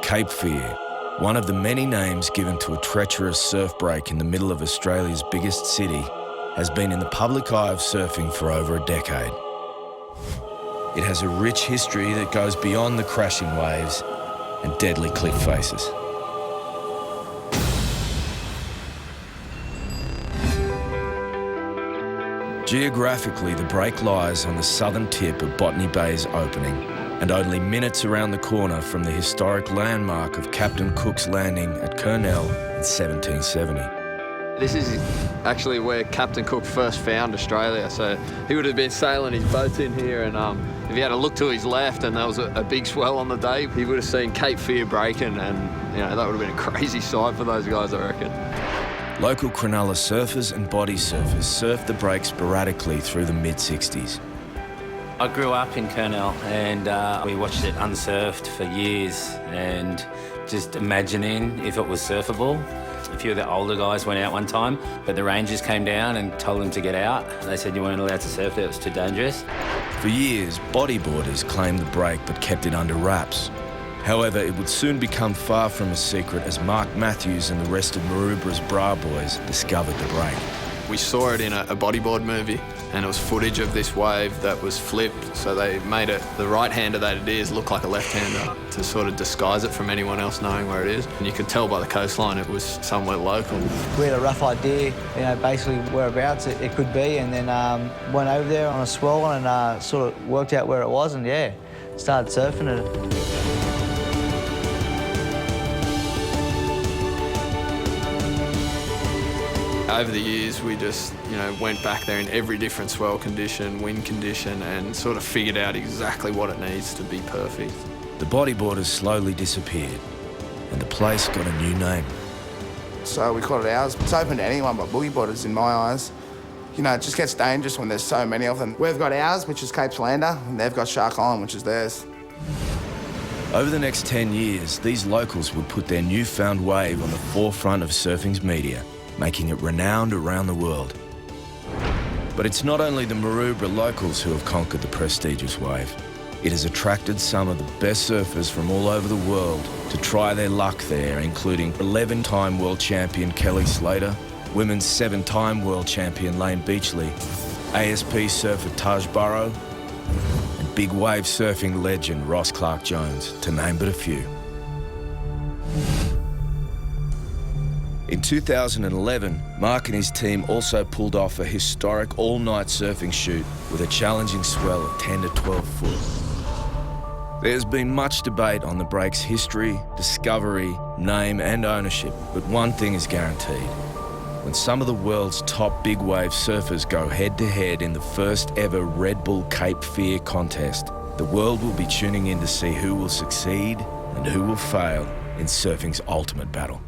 Cape Fear, one of the many names given to a treacherous surf break in the middle of Australia's biggest city, has been in the public eye of surfing for over a decade. It has a rich history that goes beyond the crashing waves and deadly cliff faces. Geographically, the break lies on the southern tip of Botany Bay's opening and only minutes around the corner from the historic landmark of Captain Cook's landing at Kurnell in 1770. This is actually where Captain Cook first found Australia, so he would have been sailing his boats in here, and if he had a look to his left and there was a big swell on the day, he would have seen Cape Fear breaking, and that would have been a crazy sight for those guys, I reckon. Local Cronulla surfers and bodysurfers surfed the break sporadically through the mid-60s. I grew up in Kurnell and we watched it unsurfed for years, and just imagining if it was surfable. A few of the older guys went out one time, but the rangers came down and told them to get out. They said you weren't allowed to surf there, it was too dangerous. For years, bodyboarders claimed the break but kept it under wraps. However, it would soon become far from a secret as Mark Matthews and the rest of Maroobra's bra boys discovered the break. We saw it in a bodyboard movie, and it was footage of this wave that was flipped, so they made it, the right-hander that it is, look like a left-hander to sort of disguise it from anyone else knowing where it is. And you could tell by the coastline it was somewhere local. We had a rough idea, basically whereabouts it could be, and then went over there on a swell and sort of worked out where it was, and started surfing it. Over the years, we just, went back there in every different swell condition, wind condition, and sort of figured out exactly what it needs to be perfect. The bodyboarders slowly disappeared, and the place got a new name. So we called it ours. It's open to anyone but boogie boarders in my eyes. It just gets dangerous when there's so many of them. We've got ours, which is Cape Slander, and they've got Shark Island, which is theirs. Over the next 10 years, these locals would put their newfound wave on the forefront of surfing's media, making it renowned around the world. But it's not only the Maroubra locals who have conquered the prestigious wave. It has attracted some of the best surfers from all over the world to try their luck there, including 11-time world champion Kelly Slater, women's 7-time world champion Lane Beachley, ASP surfer Taj Burrow, and big wave surfing legend Ross Clark-Jones, to name but a few. In 2011, Mark and his team also pulled off a historic all-night surfing shoot with a challenging swell of 10 to 12 foot. There's been much debate on the break's history, discovery, name and ownership, but one thing is guaranteed. When some of the world's top big wave surfers go head-to-head in the first ever Red Bull Cape Fear contest, the world will be tuning in to see who will succeed and who will fail in surfing's ultimate battle.